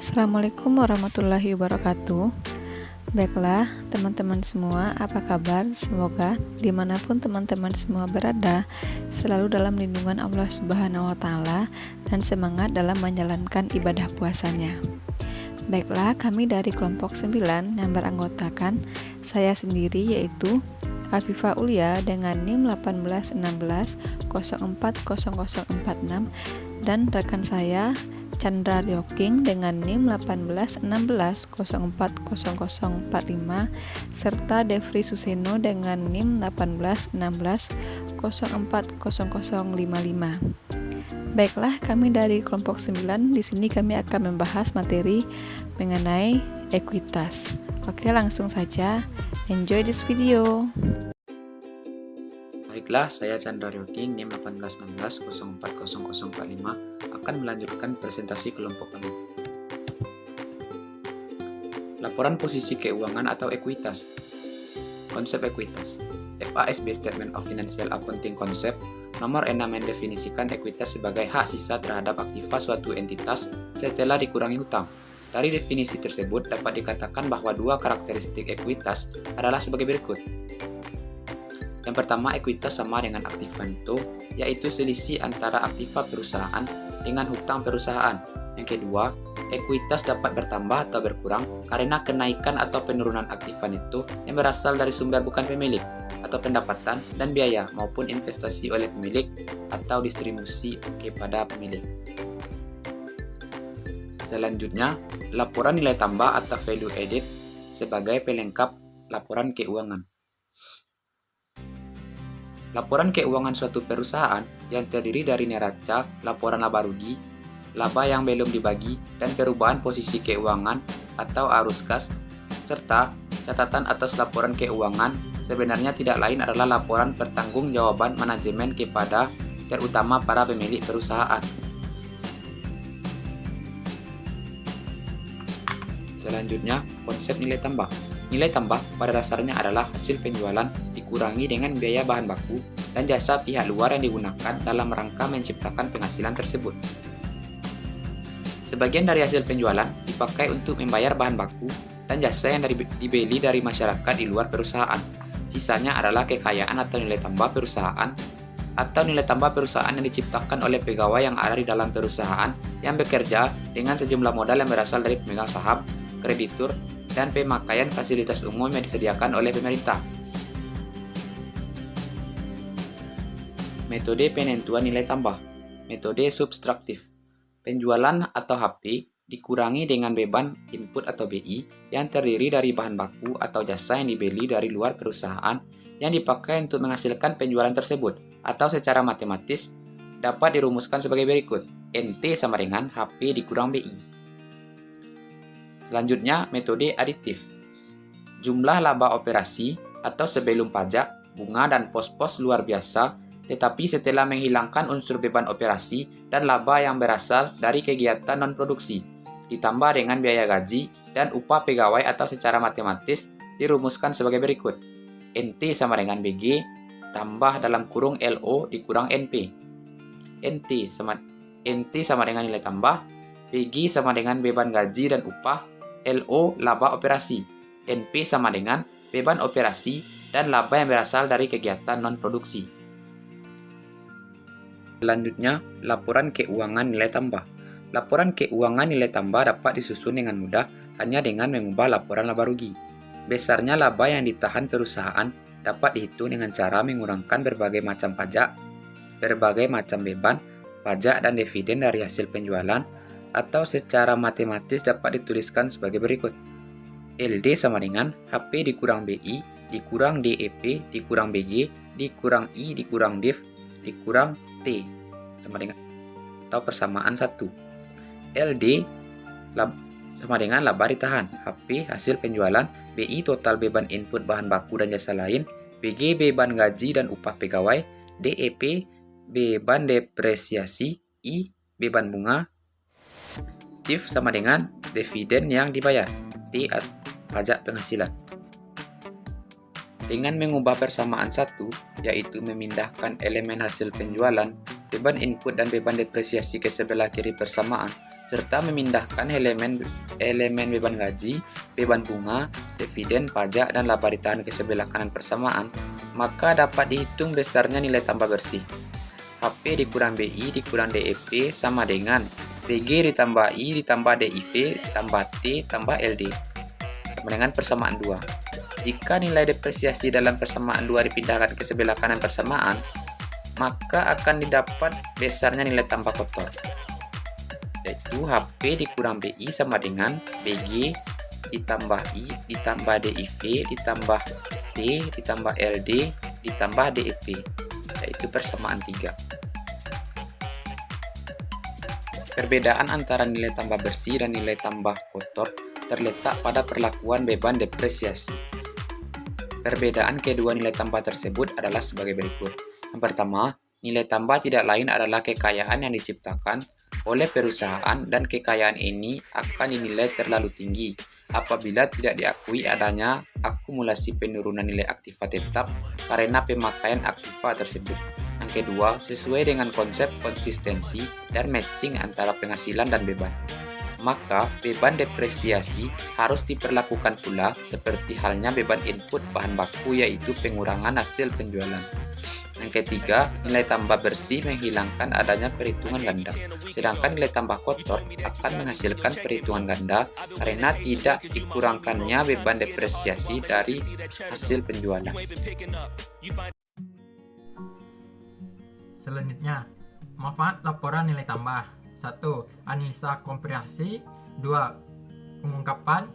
Assalamualaikum warahmatullahi wabarakatuh. Baiklah teman-teman semua, apa kabar? Semoga dimanapun teman-teman semua berada selalu dalam lindungan Allah Subhanahu wa Ta'ala dan semangat dalam menjalankan ibadah puasanya. Baiklah, kami dari kelompok 9 yang beranggotakan saya sendiri, yaitu Afifah Ulia dengan NIM 1816040046 dan rekan saya Chandra Ryoking dengan NIM 1816040045 serta Devri Suseno dengan NIM 1816040055. Baiklah, kami dari kelompok 9 di sini kami akan membahas materi mengenai ekuitas. Oke, langsung saja. Enjoy this video. Baiklah, saya Chandra Ryoking, NIM 1816040045 akan melanjutkan presentasi kelompok kami. Laporan posisi keuangan atau ekuitas. Konsep ekuitas. FASB Statement of Financial Accounting Concept nomor 6 mendefinisikan ekuitas sebagai hak sisa terhadap aktiva suatu entitas setelah dikurangi hutang. Dari definisi tersebut dapat dikatakan bahwa dua karakteristik ekuitas adalah sebagai berikut. Yang pertama, ekuitas sama dengan aktiva neto, yaitu selisih antara aktiva perusahaan dengan hutang perusahaan. Yang kedua, ekuitas dapat bertambah atau berkurang karena kenaikan atau penurunan aktiva neto yang berasal dari sumber bukan pemilik, atau pendapatan dan biaya maupun investasi oleh pemilik atau distribusi kepada pemilik. Selanjutnya, laporan nilai tambah atau value added sebagai pelengkap laporan keuangan. Laporan keuangan suatu perusahaan yang terdiri dari neraca, laporan laba rugi, laba yang belum dibagi, dan perubahan posisi keuangan atau arus kas, serta catatan atas laporan keuangan sebenarnya tidak lain adalah laporan pertanggungjawaban manajemen kepada terutama para pemilik perusahaan. Selanjutnya, konsep nilai tambah. Nilai tambah pada dasarnya adalah hasil penjualan dikurangi dengan biaya bahan baku dan jasa pihak luar yang digunakan dalam rangka menciptakan penghasilan tersebut. Sebagian dari hasil penjualan dipakai untuk membayar bahan baku dan jasa yang dibeli dari masyarakat di luar perusahaan. Sisanya adalah kekayaan atau nilai tambah perusahaan atau nilai tambah perusahaan yang diciptakan oleh pegawai yang ada di dalam perusahaan yang bekerja dengan sejumlah modal yang berasal dari pemegang saham, kreditur, dan pemakaian fasilitas umum yang disediakan oleh pemerintah. Metode penentuan nilai tambah. Metode subtraktif. Penjualan atau HP dikurangi dengan beban input atau BI yang terdiri dari bahan baku atau jasa yang dibeli dari luar perusahaan yang dipakai untuk menghasilkan penjualan tersebut, atau secara matematis dapat dirumuskan sebagai berikut. NT sama dengan HP dikurang BI. Selanjutnya, metode aditif. Jumlah laba operasi atau sebelum pajak, bunga, dan pos-pos luar biasa, tetapi setelah menghilangkan unsur beban operasi dan laba yang berasal dari kegiatan non-produksi, ditambah dengan biaya gaji dan upah pegawai atau secara matematis dirumuskan sebagai berikut. NT sama dengan BG tambah dalam kurung LO dikurang NP. NT sama dengan nilai tambah, BG sama dengan beban gaji dan upah, LO laba operasi, NP sama dengan beban operasi dan laba yang berasal dari kegiatan non-produksi. Selanjutnya, laporan keuangan nilai tambah. Laporan keuangan nilai tambah dapat disusun dengan mudah hanya dengan mengubah laporan laba rugi. Besarnya laba yang ditahan perusahaan dapat dihitung dengan cara mengurangkan berbagai macam pajak, berbagai macam beban, pajak dan dividen dari hasil penjualan, atau secara matematis dapat dituliskan sebagai berikut. LD sama dengan HP dikurang BI dikurang DEP dikurang BG dikurang I dikurang DIV dikurang T sama dengan atau persamaan 1. LD sama dengan laba ditahan, HP hasil penjualan, BI total beban input bahan baku dan jasa lain, BG beban gaji dan upah pegawai, DEP beban depresiasi, I beban bunga, DIV sama dengan dividen yang dibayar, T pajak penghasilan. Dengan mengubah persamaan 1, yaitu memindahkan elemen hasil penjualan, beban input dan beban depresiasi ke sebelah kiri persamaan, serta memindahkan elemen beban gaji, beban bunga, dividen, pajak, dan laba ditahan ke sebelah kanan persamaan, maka dapat dihitung besarnya nilai tambah bersih. HP dikurang BI dikurang DEP sama dengan BG ditambah I ditambah DIV tambah T tambah LD, sama dengan persamaan 2. Jika nilai depresiasi dalam persamaan 2 dipindahkan ke sebelah kanan persamaan, maka akan didapat besarnya nilai tambah kotor, yaitu HP dikurang BI sama dengan BG ditambah I ditambah DIV ditambah T ditambah LD ditambah DEP, yaitu persamaan 3. Perbedaan antara nilai tambah bersih dan nilai tambah kotor terletak pada perlakuan beban depresiasi. Perbedaan kedua nilai tambah tersebut adalah sebagai berikut. Yang pertama, nilai tambah tidak lain adalah kekayaan yang diciptakan oleh perusahaan, dan kekayaan ini akan dinilai terlalu tinggi apabila tidak diakui adanya akumulasi penurunan nilai aktiva tetap karena pemakaian aktiva tersebut. Yang kedua, sesuai dengan konsep konsistensi dan matching antara penghasilan dan beban, maka beban depresiasi harus diperlakukan pula seperti halnya beban input bahan baku, yaitu pengurangan hasil penjualan. Yang ketiga, nilai tambah bersih menghilangkan adanya perhitungan ganda, sedangkan nilai tambah kotor akan menghasilkan perhitungan ganda karena tidak dikurangkannya beban depresiasi dari hasil penjualan. Selanjutnya, manfaat laporan nilai tambah. 1. Analisa komprehensif. 2. Pengungkapan.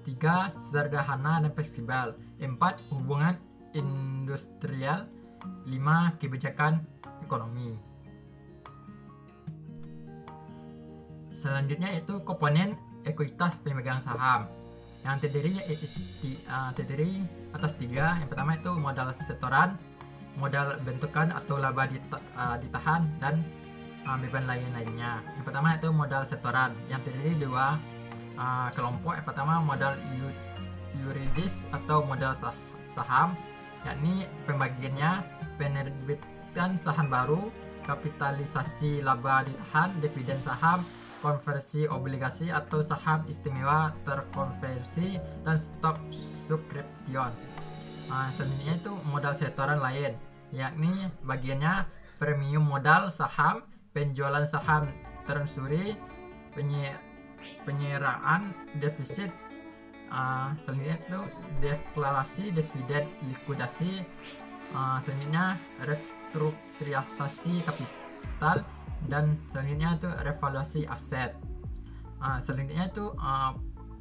3. Sederhana dan fleksibel. 4. Hubungan industrial. 5. Kebijakan ekonomi. Selanjutnya itu komponen ekuitas pemegang saham yang terdiri atas 3. Yang pertama itu modal setoran, modal bentukan atau laba ditahan, dan beban lainnya. Yang pertama itu modal setoran yang terdiri 2 kelompok. Yang pertama modal yuridis atau modal saham, yakni pembagiannya penerbitan saham baru, kapitalisasi laba ditahan, dividen saham, konversi obligasi atau saham istimewa terkonversi, dan stok subskripsi. Selanjutnya itu modal setoran lain, yakni bagiannya premium modal saham, penjualan saham treasury, penyeraan defisit. Selanjutnya itu deklarasi dividen likuidasi. Selanjutnya restrukturisasi kapital, dan selanjutnya itu revaluasi aset. Selanjutnya itu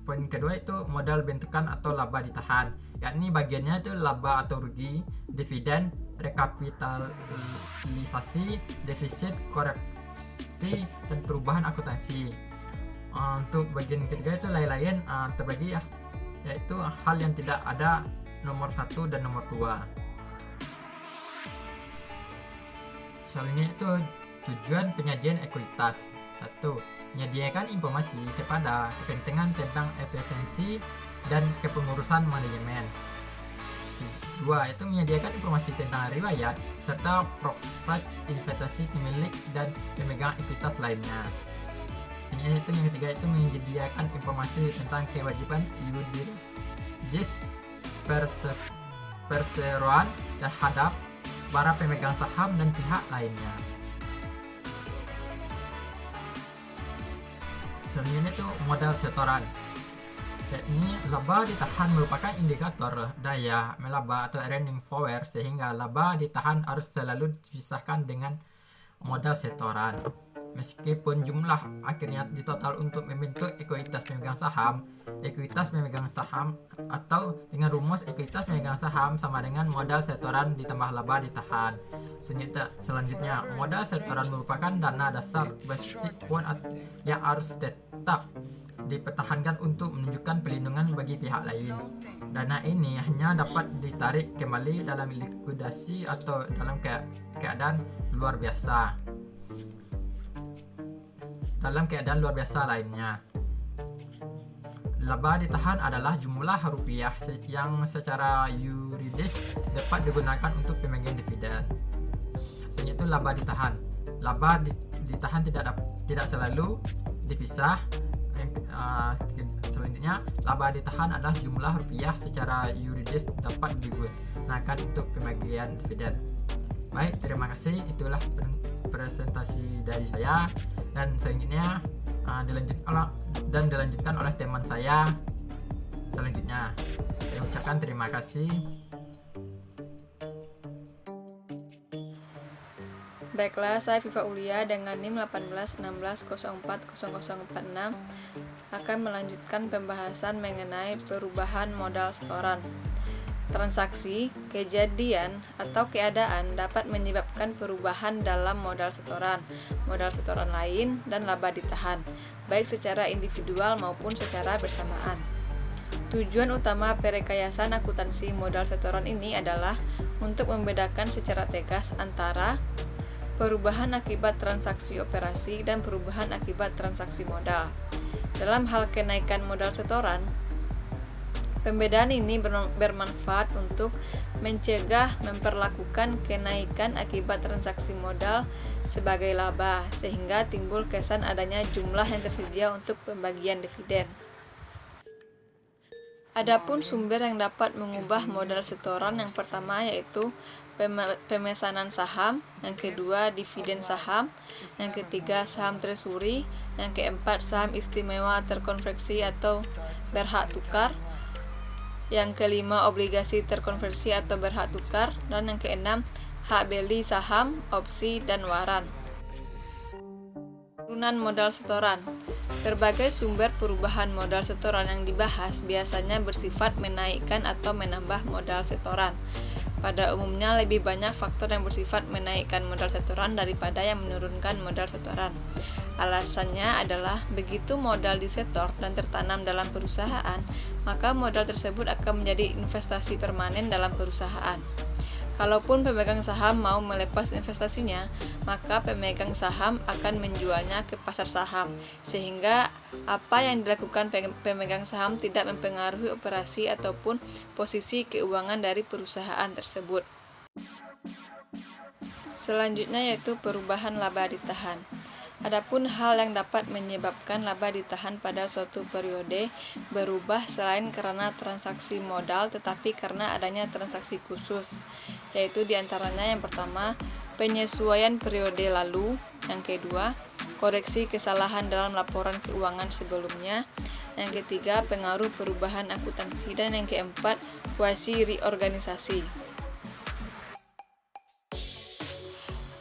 poin kedua itu modal bentukan atau laba ditahan, yakni bagiannya itu laba atau rugi, dividen, rekapitalisasi, defisit, koreksi, dan perubahan akuntansi. Untuk bagian ketiga itu lain-lain terbagi yaitu hal yang tidak ada nomor 1 dan nomor 2. Selanjutnya itu tujuan penyajian ekuitas. 1. Menyediakan informasi kepada kepentingan tentang efisiensi dan kepengurusan manajemen. 2. Itu menyediakan informasi tentang riwayat serta profil investasi pemilik dan pemegang ekuitas lainnya. Selanjutnya itu yang ketiga itu menyediakan informasi tentang kewajiban yuridis perseroan terhadap para pemegang saham dan pihak lainnya. Selanjutnya itu modal setoran, yakni laba ditahan merupakan indikator daya melaba atau earning power, sehingga laba ditahan harus selalu dipisahkan dengan modal setoran. Meskipun jumlah akhirnya ditotal untuk membentuk ekuitas pemegang saham atau dengan rumus ekuitas pemegang saham sama dengan modal setoran ditambah laba ditahan. Selanjutnya, modal setoran merupakan dana dasar basic yang harus tetap dipertahankan untuk menunjukkan pelindungan bagi pihak lain. Dana ini hanya dapat ditarik kembali dalam likuidasi atau dalam keadaan luar biasa. Lainnya, laba ditahan adalah jumlah rupiah yang secara yuridis dapat digunakan untuk pemegang dividen. Selanjutnya itu laba ditahan. laba ditahan tidak selalu dipisah. Selanjutnya, laba ditahan adalah jumlah rupiah secara yuridis dapat digunakan untuk pembagian dividen. Baik, terima kasih. Itulah presentasi dari saya, dan selanjutnya dilanjutkan oleh teman saya selanjutnya. Saya ucapkan terima kasih. Baiklah, saya Viva Ulia dengan NIM 1816040046 akan melanjutkan pembahasan mengenai perubahan modal setoran. Transaksi, kejadian, atau keadaan dapat menyebabkan perubahan dalam modal setoran lain, dan laba ditahan, baik secara individual maupun secara bersamaan. Tujuan utama perekayasan akuntansi modal setoran ini adalah untuk membedakan secara tegas antara perubahan akibat transaksi operasi dan perubahan akibat transaksi modal. Dalam hal kenaikan modal setoran, pembedaan ini bermanfaat untuk mencegah memperlakukan kenaikan akibat transaksi modal sebagai laba, sehingga timbul kesan adanya jumlah yang tersedia untuk pembagian dividen. Adapun sumber yang dapat mengubah modal setoran, yang pertama yaitu pemesanan saham, yang kedua dividen saham, yang ketiga saham treasury, yang keempat saham istimewa terkonversi atau berhak tukar, yang kelima obligasi terkonversi atau berhak tukar, dan yang keenam hak beli saham, opsi, dan waran. Turunan modal setoran. Berbagai sumber perubahan modal setoran yang dibahas biasanya bersifat menaikkan atau menambah modal setoran. Pada umumnya lebih banyak faktor yang bersifat menaikkan modal setoran daripada yang menurunkan modal setoran. Alasannya adalah begitu modal disetor dan tertanam dalam perusahaan, maka modal tersebut akan menjadi investasi permanen dalam perusahaan. Kalaupun pemegang saham mau melepas investasinya, maka pemegang saham akan menjualnya ke pasar saham, sehingga apa yang dilakukan pemegang saham tidak mempengaruhi operasi ataupun posisi keuangan dari perusahaan tersebut. Selanjutnya yaitu perubahan laba ditahan. Adapun hal yang dapat menyebabkan laba ditahan pada suatu periode berubah selain karena transaksi modal, tetapi karena adanya transaksi khusus, yaitu diantaranya yang pertama, penyesuaian periode lalu, yang kedua, koreksi kesalahan dalam laporan keuangan sebelumnya, yang ketiga, pengaruh perubahan akuntansi, dan yang keempat, kuasi reorganisasi.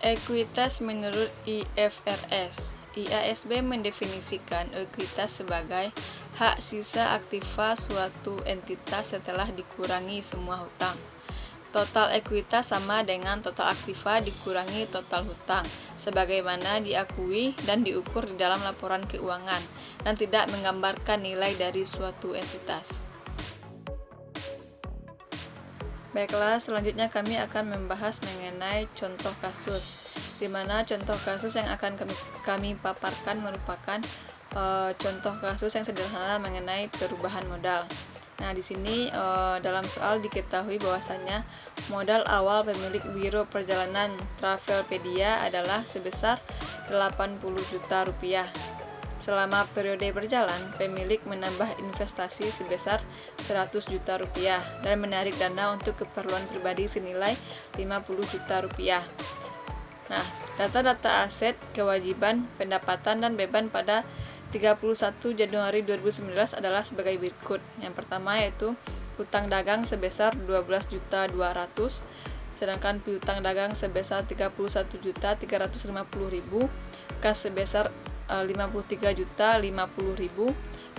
Ekuitas menurut IFRS. IASB mendefinisikan ekuitas sebagai hak sisa aktiva suatu entitas setelah dikurangi semua hutang. Total ekuitas sama dengan total aktiva dikurangi total hutang, sebagaimana diakui dan diukur di dalam laporan keuangan, dan tidak menggambarkan nilai dari suatu entitas. Baiklah, selanjutnya kami akan membahas mengenai contoh kasus, di mana contoh kasus yang akan kami paparkan merupakan contoh kasus yang sederhana mengenai perubahan modal. Nah, di sini dalam soal diketahui bahwasannya modal awal pemilik biro perjalanan Travelpedia adalah sebesar 80 juta rupiah. Selama periode berjalan, pemilik menambah investasi sebesar 100 juta rupiah dan menarik dana untuk keperluan pribadi senilai 50 juta rupiah. Nah, data-data aset, kewajiban, pendapatan, dan beban pada 31 Januari 2019 adalah sebagai berikut. Yang pertama yaitu hutang dagang sebesar 12.200.000, sedangkan piutang dagang sebesar 31.350.000, kas sebesar 53.050.000,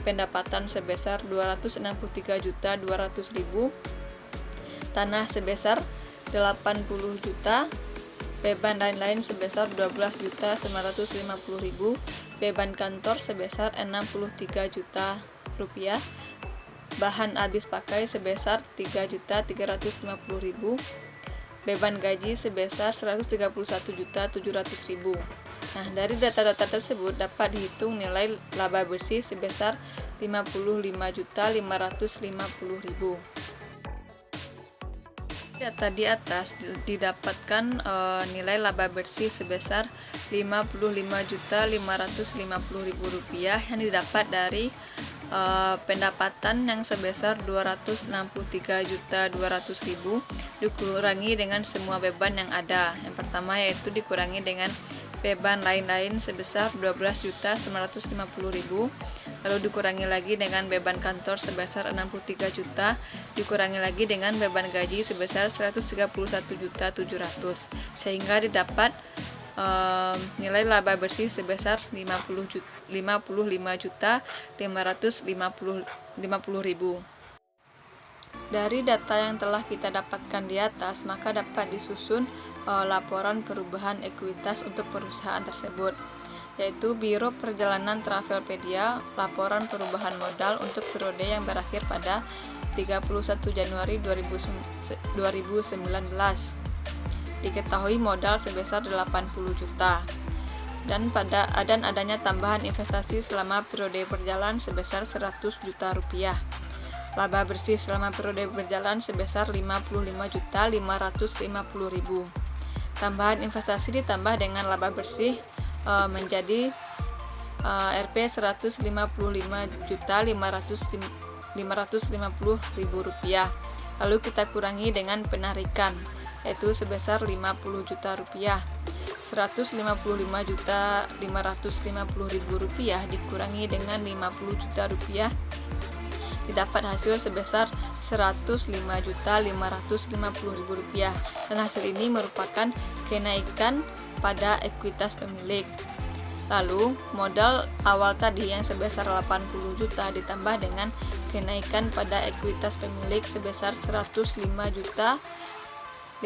pendapatan sebesar 263.200.000, tanah sebesar 80 juta, beban lain-lain sebesar 12.950.000, beban kantor sebesar 63 juta rupiah, bahan habis pakai sebesar 3.350.000, beban gaji sebesar 131.700.000. Nah, dari data-data tersebut dapat dihitung nilai laba bersih sebesar 55.550.000. Data di atas didapatkan nilai laba bersih sebesar Rp55.550.000 yang didapat dari pendapatan yang sebesar Rp263.200.000 dikurangi dengan semua beban yang ada. Yang pertama yaitu dikurangi dengan beban lain-lain sebesar Rp12.950.000, lalu dikurangi lagi dengan beban kantor sebesar Rp63 juta, dikurangi lagi dengan beban gaji sebesar Rp131.700.000, sehingga didapat nilai laba bersih sebesar Rp55.550.000. Dari data yang telah kita dapatkan di atas, maka dapat disusun laporan perubahan ekuitas untuk perusahaan tersebut, yaitu Biro Perjalanan Travelpedia, laporan perubahan modal untuk periode yang berakhir pada 31 Januari 2019. Diketahui modal sebesar 80 juta. Dan adanya tambahan investasi selama periode berjalan sebesar 100 juta rupiah. Laba bersih selama periode berjalan sebesar 55.550.000. Tambahan investasi ditambah dengan laba bersih menjadi Rp 155.550.000. Lalu kita kurangi dengan penarikan, yaitu sebesar 50 juta rupiah. Rp155.550.000 dikurangi dengan 50 juta rupiah didapat hasil sebesar Rp105.550.000, dan hasil ini merupakan kenaikan pada ekuitas pemilik. Lalu modal awal tadi yang sebesar 80 juta ditambah dengan kenaikan pada ekuitas pemilik sebesar Rp105.550.000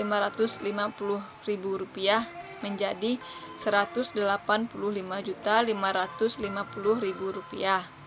menjadi Rp185.550.000.